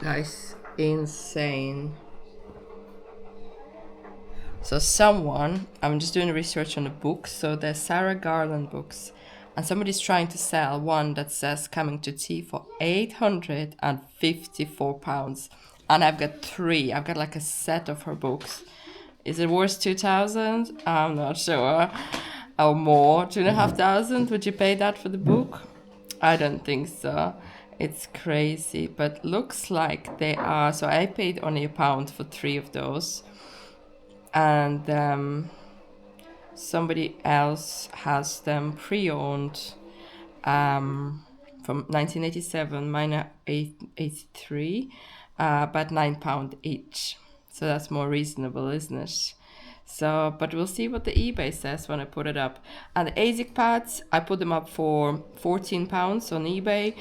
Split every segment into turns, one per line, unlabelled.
Guys, insane. So someone, I'm just doing research on the books, so there's Sarah Garland books, and somebody's trying to sell one that says coming to tea for £854. And I've got three. I've got like a set of her books. Is it worth 2,000? I'm not sure. Or more, 2,500? Would you pay that for the book? I don't think so. It's crazy, but looks like they are. So I paid only £1 for three of those, and somebody else has them pre-owned from 1987, mine are 83, but £9 each. So that's more reasonable, isn't it? So, but we'll see what the eBay says when I put it up. And the ASIC pads, I put them up for £14 on eBay.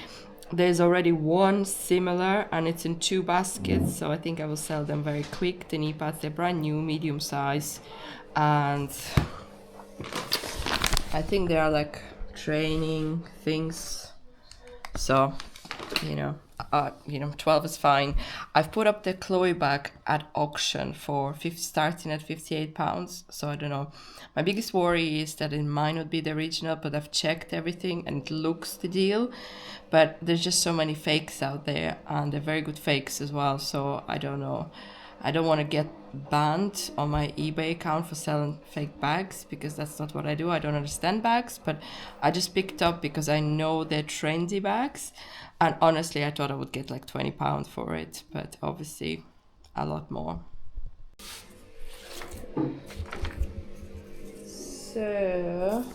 There's already one similar, and it's in 2 baskets, so I think I will sell them very quick. The knee pads, they're brand new, medium size, and I think they are like training things. So, 12 is fine. I've put up the Chloe bag at auction for starting at £58. So I don't know. My biggest worry is that it might not be the original, but I've checked everything and it looks the deal. But there's just so many fakes out there, and they're very good fakes as well. So I don't know. I don't want to get banned on my eBay account for selling fake bags, because that's not what I do. I don't understand bags, but I just picked up because I know they're trendy bags. And honestly, I thought I would get like £20 for it, but obviously a lot more. So,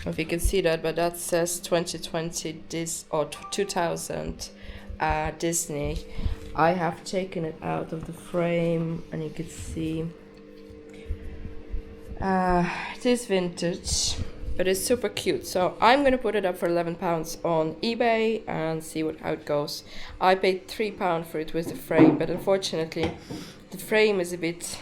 if you can see that, but that says 2020 or 2000 Disney. I have taken it out of the frame, and you can see it is vintage, but it's super cute. So I'm gonna put it up for £11 on eBay and see how it goes. I paid £3 for it with the frame, but unfortunately the frame is a bit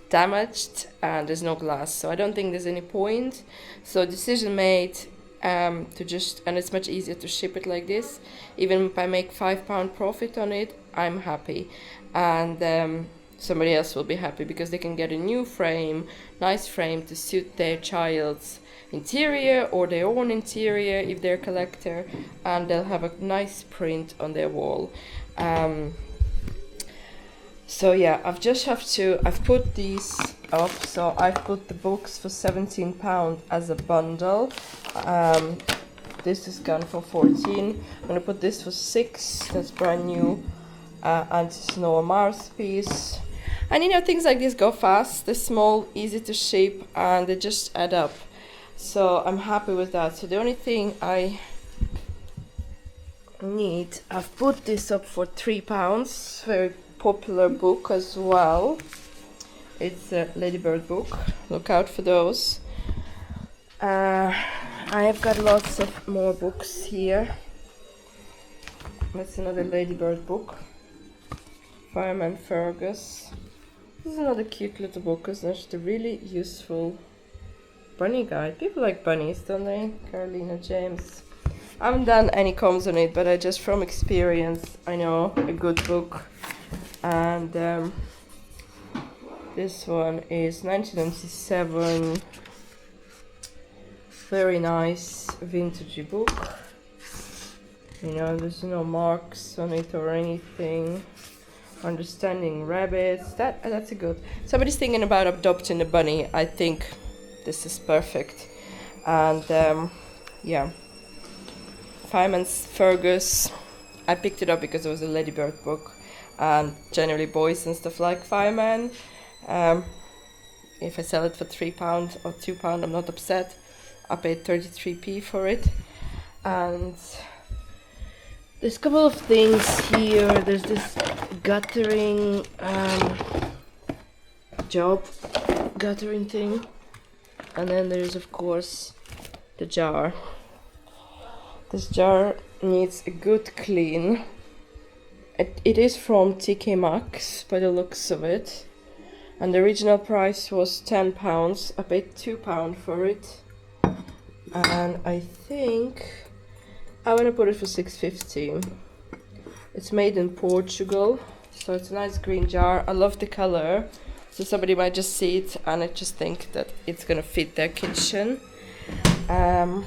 damaged and there's no glass, so I don't think there's any point. So decision made to just, and it's much easier to ship it like this. Even if I make £5 profit on it, I'm happy, and somebody else will be happy, because they can get a new frame, nice frame to suit their child's interior or their own interior if they're a collector, and they'll have a nice print on their wall. So yeah, I've put these up. So I've put the books for £17 as a bundle. This is gone for 14. I'm gonna put this for 6. That's brand new. And Snow Mars piece. And things like this go fast. They're small, easy to ship, and they just add up. So I'm happy with that. So the only thing I need, I've put this up for £3. Very popular book as well. It's a Ladybird book. Look out for those. I have got lots of more books here. That's another Ladybird book. Fireman Fergus. This is another cute little book, isn't it? A really useful bunny guide. People like bunnies, don't they? Carolina James. I haven't done any comms on it, but I just, from experience, I know a good book. And this one is 1997. Very nice vintagey book. There's no marks on it or anything. Understanding rabbits. That's a good. Somebody's thinking about adopting a bunny. I think this is perfect. And yeah, Fireman's Fergus. I picked it up because it was a Ladybird book, and generally boys and stuff like Fireman. If I sell it for £3 or £2, I'm not upset. I paid 33p for it. And there's a couple of things here. There's this guttering guttering thing, and then there's of course the jar. This jar needs a good clean. It is from TK Maxx by the looks of it, and the original price was £10. I paid £2 for it, and I think I want to put it for $6.50. It's made in Portugal, so it's a nice green jar. I love the color, so somebody might just see it and I just think that it's gonna fit their kitchen. I've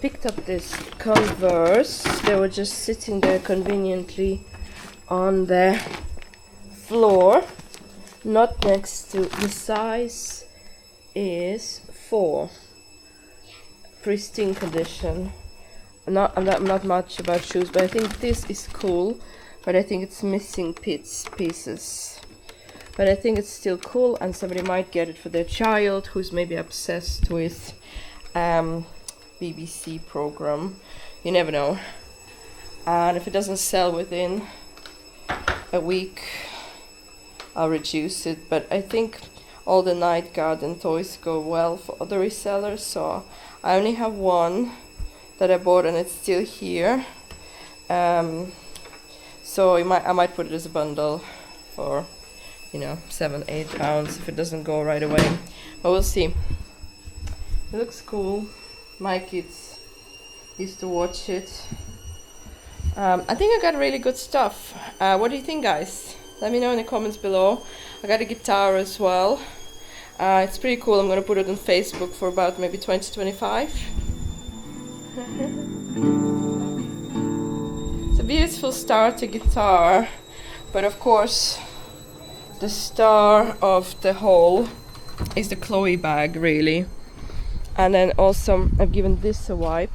picked up this Converse. They were just sitting there conveniently on the floor, not next to. The size is 4. Pristine condition. I'm not much about shoes, but I think this is cool. But I think it's missing pieces. But I think it's still cool, and somebody might get it for their child who's maybe obsessed with BBC program. You never know. And if it doesn't sell within a week, I'll reduce it. But I think all the night garden toys go well for other resellers, so I only have one that I bought and it's still here. So I might put it as a bundle for, you know, £7-8 if it doesn't go right away. But we'll see. It looks cool. My kids used to watch it. I think I got really good stuff. What do you think, guys? Let me know in the comments below. I got a guitar as well. It's pretty cool. I'm gonna put it on Facebook for about maybe 20-25. It's a beautiful starter guitar, but of course the star of the whole is the Chloe bag, really. And then also I've given this a wipe.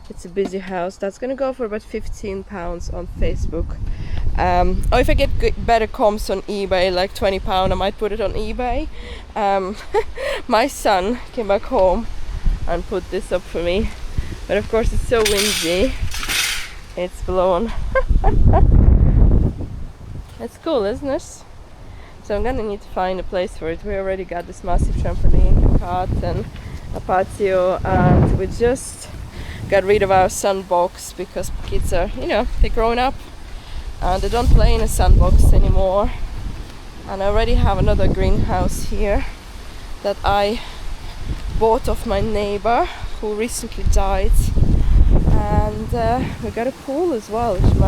It's a busy house. That's gonna go for about £15 on Facebook. Or if I get better comps on eBay, like £20, I might put it on eBay. My son came back home and put this up for me, but of course it's so windy, it's blown. It's cool, isn't it? So I'm gonna need to find a place for it. We already got this massive trampoline, a cot and a patio, and we just got rid of our sandbox because kids are, you know, they're growing up and they don't play in a sandbox anymore. And I already have another greenhouse here that I bought off my neighbor who recently died, and we got a pool as well, which is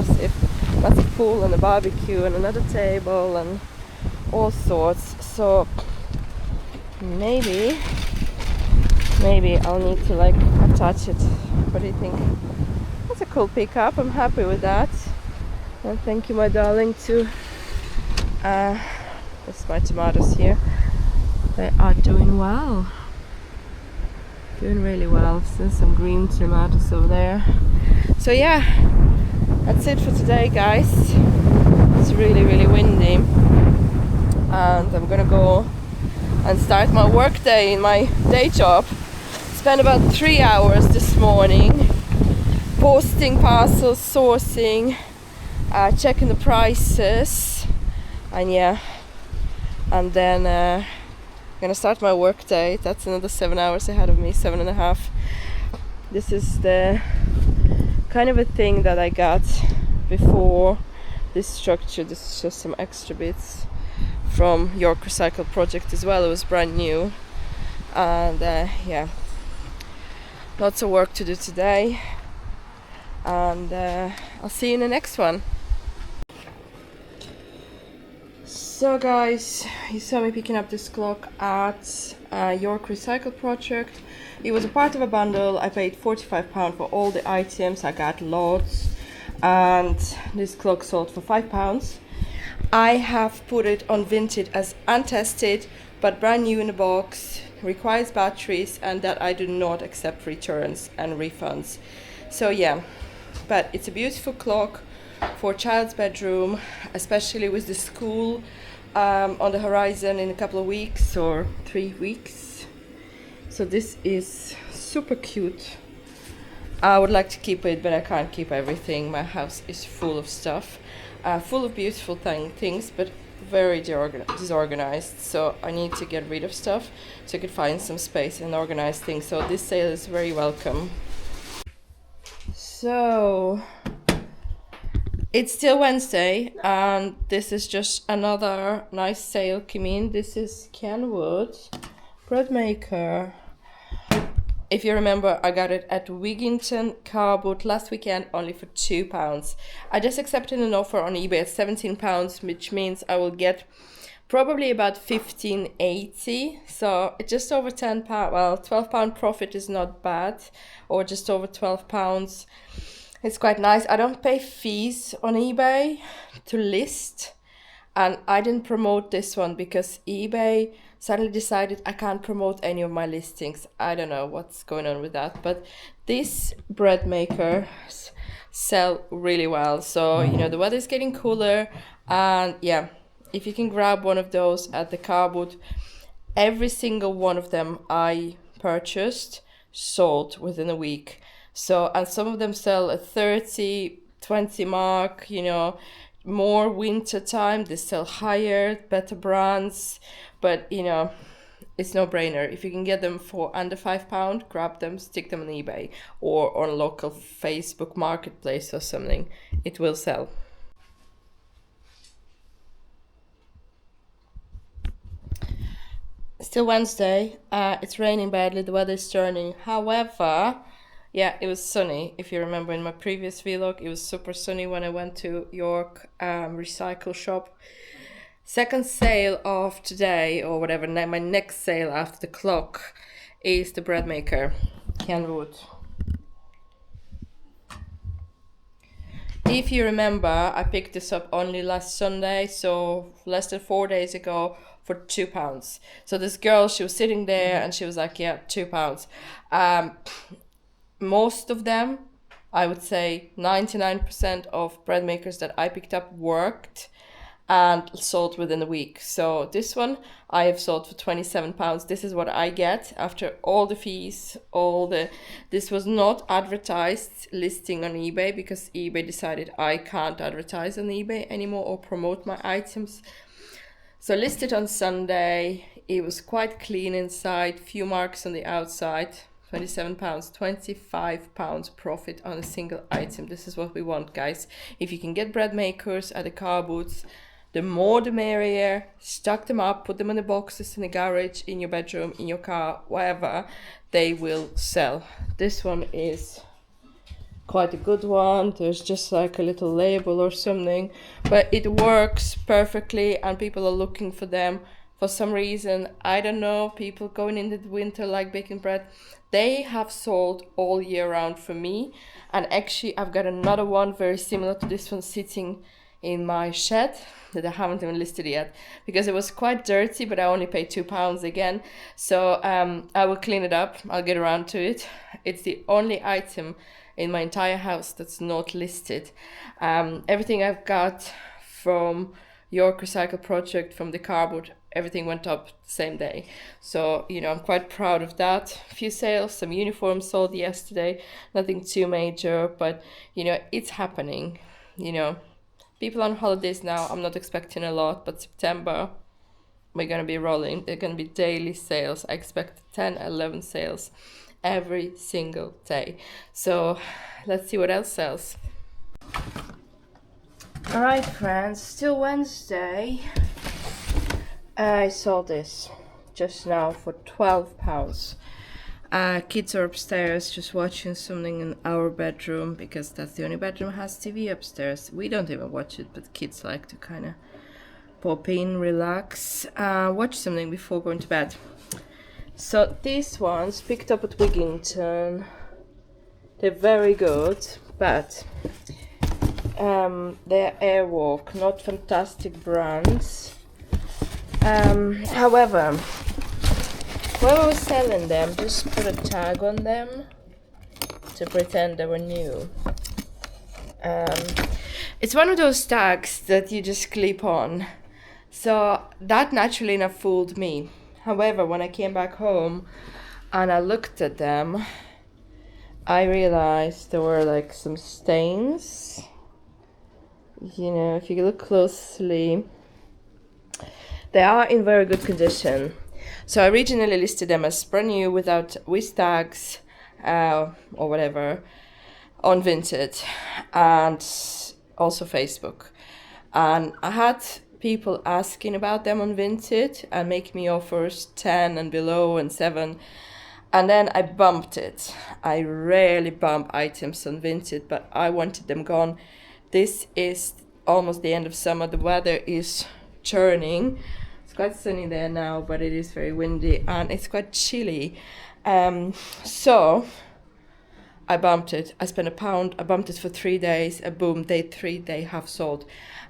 massive pool, and a barbecue and another table and all sorts. So maybe I'll need to like attach it. What do you think? That's a cool pickup. I'm happy with that. And thank you, my darling, too. That's my tomatoes here. They are doing well. Doing really well. Still some green tomatoes over there. So yeah, that's it for today, guys. It's really, really windy. And I'm gonna go and start my work day in my day job. Spent about 3 hours this morning posting parcels, sourcing, checking the prices, and yeah, and then I'm gonna start my work day. That's another 7 hours ahead of me, 7.5. This is the kind of a thing that I got before this structure. This is just some extra bits from York Recycle project as well. It was brand new, and yeah, lots of work to do today, and I'll see you in the next one. So guys, you saw me picking up this clock at York Recycle project. It was a part of a bundle. I paid £45 for all the items. I got lots, and this clock sold for £5. I have put it on Vinted as untested but brand new in the box, requires batteries, and that I do not accept returns and refunds. So yeah, but it's a beautiful clock for a child's bedroom, especially with the school on the horizon in a couple of weeks or 3 weeks. So this is super cute. I would like to keep it, but I can't keep everything. My house is full of stuff, full of beautiful things, but very disorganized. So I need to get rid of stuff so I can find some space and organize things. So this sale is very welcome. So it's still Wednesday, and this is just another nice sale came in. This is Kenwood bread maker. If you remember, I got it at Wigginton car boot last weekend only for £2. I just accepted an offer on eBay at £17, which means I will get probably about 15.80. So it's just over £10. Well, £12 profit is not bad, or just over £12. It's quite nice. I don't pay fees on eBay to list. And I didn't promote this one because eBay suddenly decided I can't promote any of my listings. I don't know what's going on with that. But these bread makers sell really well. So, you know, the weather's getting cooler. And yeah, if you can grab one of those at the car boot, every single one of them I purchased sold within a week. So, and some of them sell at 30, 20 mark, you know, more winter time, they sell higher, better brands, but you know, it's no brainer. If you can get them for under £5, grab them, stick them on eBay or on local Facebook marketplace or something. It will sell. Still Wednesday. It's raining badly. The weather is turning. However, yeah, it was sunny. If you remember in my previous vlog, it was super sunny when I went to York recycle shop. Second sale of today, or whatever, my next sale after the clock is the bread maker, Kenwood. If you remember, I picked this up only last Sunday, so less than 4 days ago, for £2. So this girl, she was sitting there and she was like, yeah, £2. Most of them, I would say 99% of bread makers that I picked up worked and sold within a week. So this one I have sold for £27. This is what I get after all the fees, this was not advertised listing on eBay because eBay decided I can't advertise on eBay anymore or promote my items. So listed on Sunday, it was quite clean inside, few marks on the outside. £27, £25 profit on a single item. This is what we want, guys. If you can get bread makers at the car booths, the more the merrier. Stock them up, put them in the boxes in the garage, in your bedroom, in your car, wherever, they will sell. This one is quite a good one. There's just like a little label or something, but it works perfectly and people are looking for them. For some reason, I don't know, people going into the winter like baking bread, they have sold all year round for me. And actually, I've got another one very similar to this one sitting in my shed that I haven't even listed yet because it was quite dirty, but I only paid £2 again. So I will clean it up. I'll get around to it. It's the only item in my entire house that's not listed. Everything I've got from York Recycle Project, from the cardboard, everything went up the same day. So, you know, I'm quite proud of that. A few sales, some uniforms sold yesterday, nothing too major, but, you know, it's happening. You know, people on holidays now, I'm not expecting a lot, but September, we're going to be rolling. They're going to be daily sales. I expect 10, 11 sales every single day. So let's see what else sells. All right, friends, still Wednesday. I saw this just now for £12. Kids are upstairs just watching something in our bedroom because that's the only bedroom that has TV upstairs. We don't even watch it, but kids like to kind of pop in, relax, watch something before going to bed. So these ones picked up at Wigginton. They're very good, but they're Airwalk, not fantastic brands. However, whoever was selling them just put a tag on them to pretend they were new. It's one of those tags that you just clip on. So that naturally enough fooled me. However, when I came back home and I looked at them, I realized there were like some stains. You know, if you look closely, they are in very good condition. So I originally listed them as brand new with tags or whatever on Vinted and also Facebook. And I had people asking about them on Vinted and make me offers 10 and below and 7. And then I bumped it. I rarely bump items on Vinted, but I wanted them gone. This is almost the end of summer. The weather is turning. It's quite sunny there now, but it is very windy and it's quite chilly. So I bumped it. I spent £1. I bumped it for 3 days. Boom, day 3, they have sold.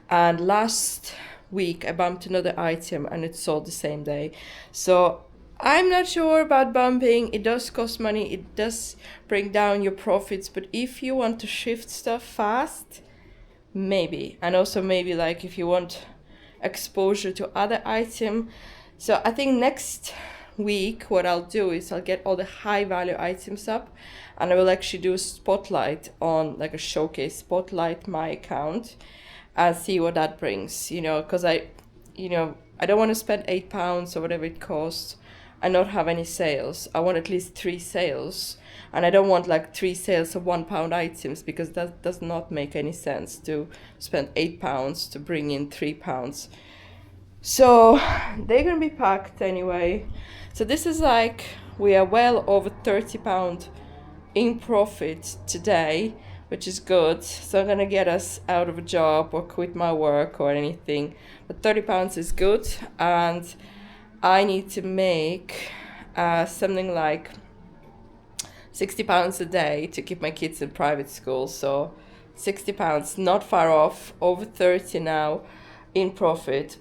And last week I bumped another item and it sold the same day. So I'm not sure about bumping. It does cost money. It does bring down your profits. But if you want to shift stuff fast, maybe. And also maybe like if you want exposure to other item. So I think next week what I'll do is I'll get all the high value items up and I will actually do a spotlight on, like a showcase spotlight, my account and see what that brings, because I don't want to spend £8 or whatever it costs and not have any sales. I want at least 3 sales, and I don't want like 3 sales of £1 items, because that does not make any sense to spend £8 to bring in £3. So they're gonna be packed anyway. So this is like, we are well over £30 in profit today, which is good. So I'm gonna get us out of a job or quit my work or anything. But £30 is good, and I need to make something like £60 a day to keep my kids in private school. So £60, not far off, over 30 now in profit.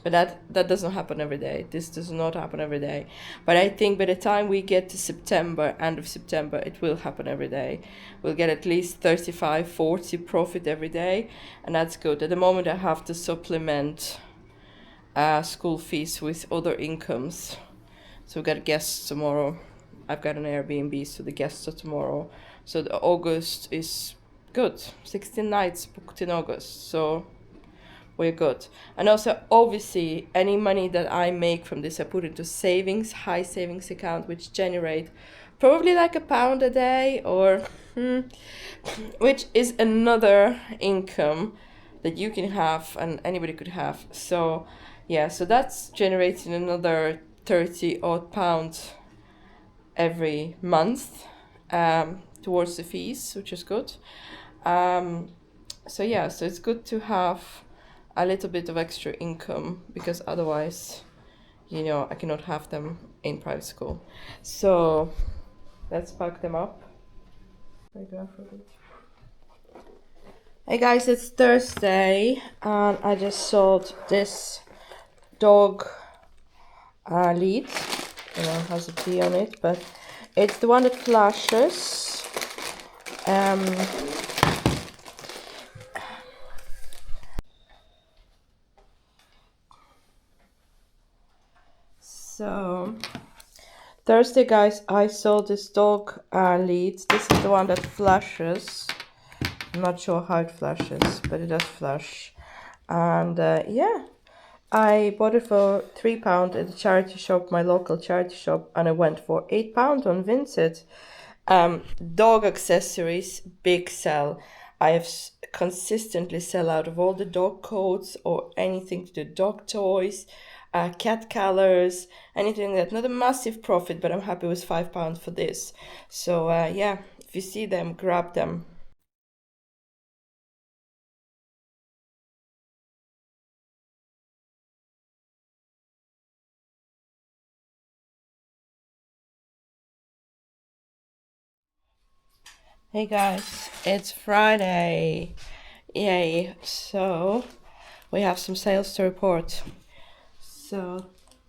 But that doesn't happen every day. This does not happen every day. But I think by the time we get to September, end of September, it will happen every day. We'll get at least 35, 40 profit every day. And that's good. At the moment, I have to supplement school fees with other incomes. So we've got guests tomorrow. I've got an Airbnb, so the guests are tomorrow. So the August is good. 16 nights booked in August. So we're good. And also, obviously, any money that I make from this, I put into savings, high savings account, which generate probably like £1 a day, or which is another income that you can have and anybody could have. So yeah, so that's generating another 30 odd pounds every month towards the fees, which is good. So yeah, so it's good to have a little bit of extra income, because otherwise, I cannot have them in private school. So let's pack them up. Hey guys, it's Thursday and I just sold this dog lead. It has a T on it, but it's the one that flashes. So Thursday, guys, I sold this dog lead. This is the one that flashes. I'm not sure how it flashes, but it does flash. And yeah, I bought it for £3 at the charity shop, my local charity shop, and I went for £8 on Vinted. Dog accessories, big sell. I have consistently sell out of all the dog coats or anything to do dog toys, cat collars, anything like that. Not a massive profit, but I'm happy with £5 for this. So yeah, if you see them, grab them. Hey guys, it's Friday. Yay. So we have some sales to report. So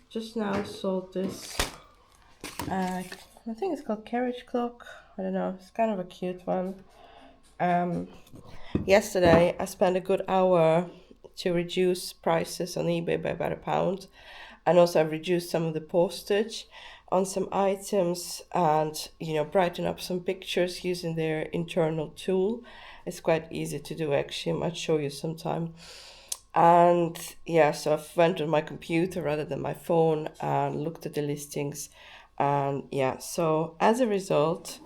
just now sold this, I think it's called carriage clock. I don't know, it's kind of a cute one. Yesterday I spent a good hour to reduce prices on eBay by about £1, and also I've reduced some of the postage on some items, and brighten up some pictures using their internal tool. It's quite easy to do, actually. I might show you sometime. And yeah, so I went on my computer rather than my phone and looked at the listings, and yeah, so as a result,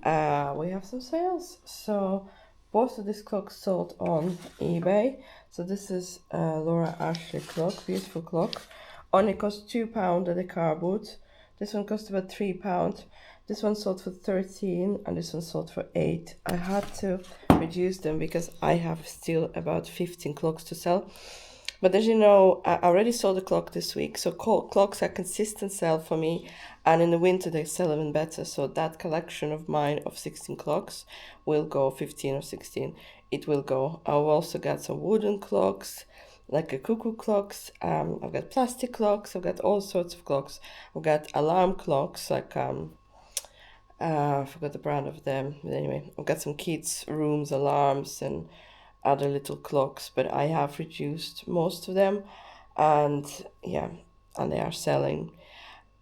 we have some sales. So both of these clocks sold on eBay. So this is Laura Ashley clock, beautiful clock. Only cost £2 at the car boot. This one cost about £3. This one sold for 13 and this one sold for 8. I had to reduce them because I have still about 15 clocks to sell. But as you know, I already sold a clock this week, so clocks are consistent sell for me, and in the winter they sell even better. So that collection of mine of 16 clocks will go 15 or 16. It will go. I've also got some wooden clocks, like a cuckoo clocks. I've got plastic clocks. I've got all sorts of clocks. I've got alarm clocks, like I forgot the brand of them. But anyway, I've got some kids' rooms alarms and other little clocks, but I have reduced most of them, and yeah, and they are selling.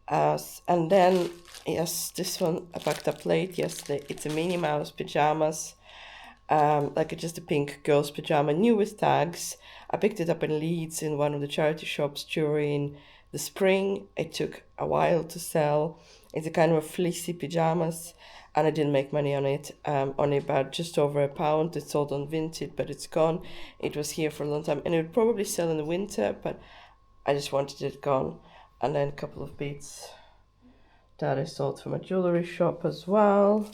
And then yes, this one I packed up late yesterday. It's a Minnie Mouse pajamas, like just a pink girl's pajama, new with tags. I picked it up in Leeds in one of the charity shops during the spring. It took a while to sell. It's a kind of a fleecy pajamas, and I didn't make money on it. Only about just over £1. It's sold on Vinted, but it's gone. It was here for a long time, and it would probably sell in the winter, but I just wanted it gone. And then a couple of beads that I sold from a jewelry shop as well.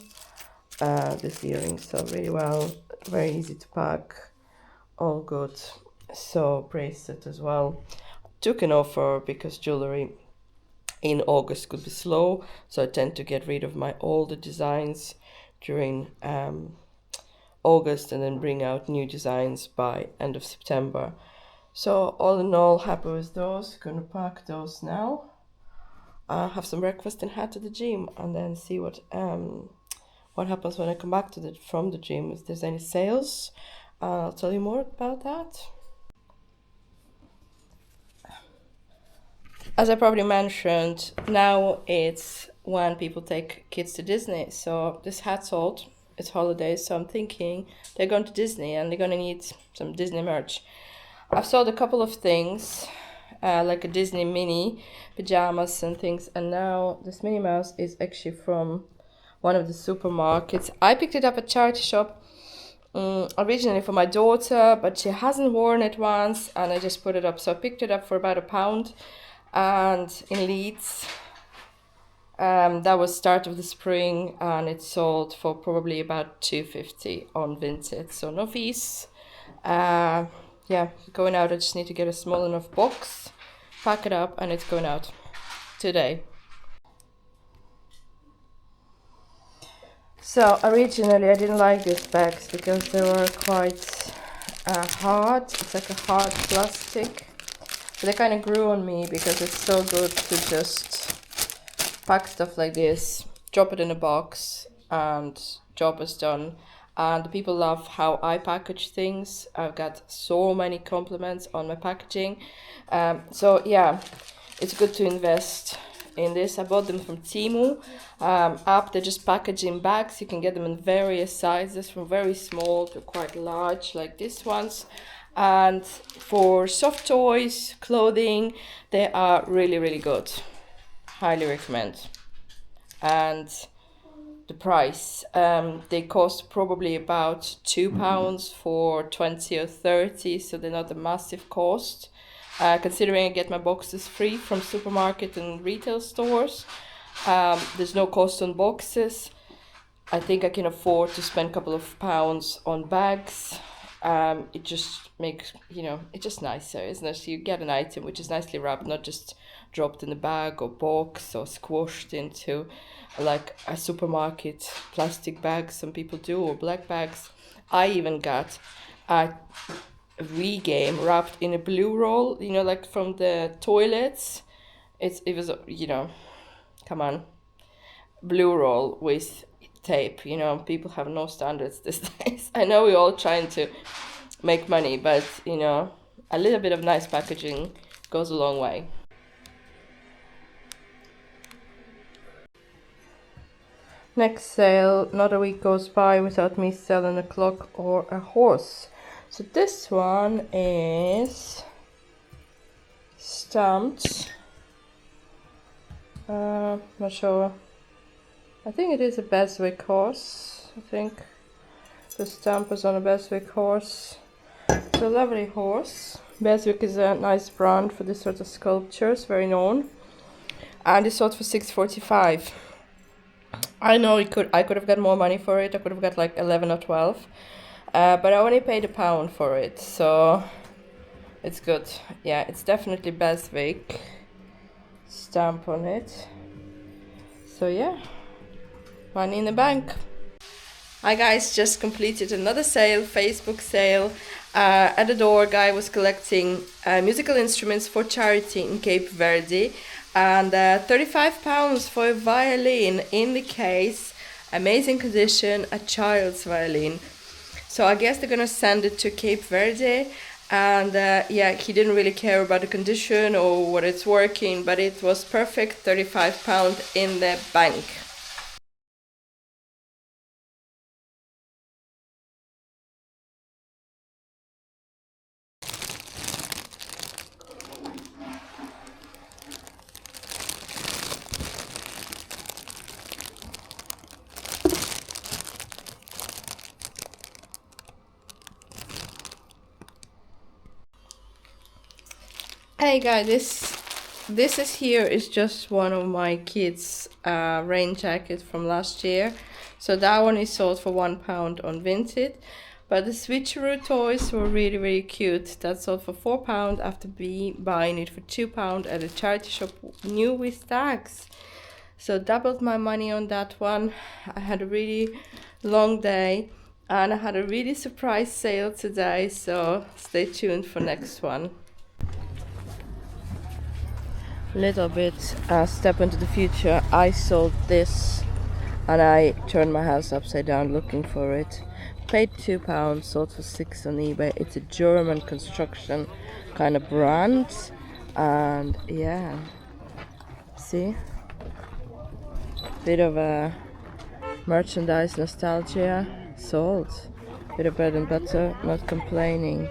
These earrings sell really well, very easy to pack, all good. So bracelet as well. Took an offer because jewelry in August could be slow, so I tend to get rid of my older designs during August and then bring out new designs by end of September. So all in all, happy with those. Gonna pack those now. Have some breakfast and head to the gym, and then see what happens when I come back from the gym. If there's any sales, I'll tell you more about that. As I probably mentioned, now it's when people take kids to Disney. So this hat sold. It's holidays, so I'm thinking they're going to Disney and they're going to need some Disney merch. I've sold a couple of things, like a Disney mini pajamas and things, and now this Minnie Mouse is actually from one of the supermarkets. I picked it up at charity shop originally for my daughter, but she hasn't worn it once, and I just put it up. So I picked it up for about £1, and in Leeds, that was start of the spring, and it sold for probably about £2.50 on Vinted. So no fees. Yeah, going out. I just need to get a small enough box, pack it up, and it's going out today. So originally I didn't like these bags because they were quite hard. It's like a hard plastic. But they kind of grew on me because it's so good to just pack stuff like this, drop it in a box, and job is done. And people love how I package things. I've got so many compliments on my packaging. So yeah, it's good to invest in this. I bought them from Temu app. They're just packaging bags. You can get them in various sizes, from very small to quite large, like these ones. And for soft toys, clothing, they are really, really good. Highly recommend. And the price, they cost probably about £2 for 20 or 30, so they're not a massive cost. Considering I get my boxes free from supermarket and retail stores, there's no cost on boxes. I think I can afford to spend a couple of pounds on bags. It just makes, it's just nicer, isn't it? You get an item which is nicely wrapped, not just dropped in a bag or box or squashed into like a supermarket plastic bag some people do, or black bags. I even got a Regame wrapped in a blue roll, like from the toilets. It was, come on, blue roll with tape. People have no standards these days. I know we're all trying to make money, but a little bit of nice packaging goes a long way. Next sale, not a week goes by without me selling a clock or a horse. So this one is stamped. Not sure. I think it is a Beswick horse. I think the stamp is on a Beswick horse. It's a lovely horse. Beswick is a nice brand for this sort of sculptures, very known. and it sold for 6.45. I know I could have got more money for it. I could have got like 11 or 12, but I only paid £1 for it, so it's good. Yeah, it's definitely Beswick stamp on it. So yeah, money in the bank. Hi guys, just completed another sale, Facebook sale. At the door, guy was collecting musical instruments for charity in Cape Verde, and £35 for a violin in the case, amazing condition, a child's violin. So I guess they're gonna send it to Cape Verde, and yeah, he didn't really care about the condition or what it's working, but it was perfect, £35 in the bank. Hey guys, this is here is just one of my kids' rain jackets from last year. So that one is sold for £1 on Vinted. But the switcheroo toys were really, really cute. That sold for £4 after buying it for £2 at a charity shop new with tax. So doubled my money on that one. I had a really long day and I had a really surprise sale today. So stay tuned for next one. Little bit step into the future. I sold this and I turned my house upside down looking for it. Paid £2, sold for £6 on eBay. It's a German construction kind of brand, and yeah, see, bit of a merchandise nostalgia. Sold, bit of bread and butter, not complaining.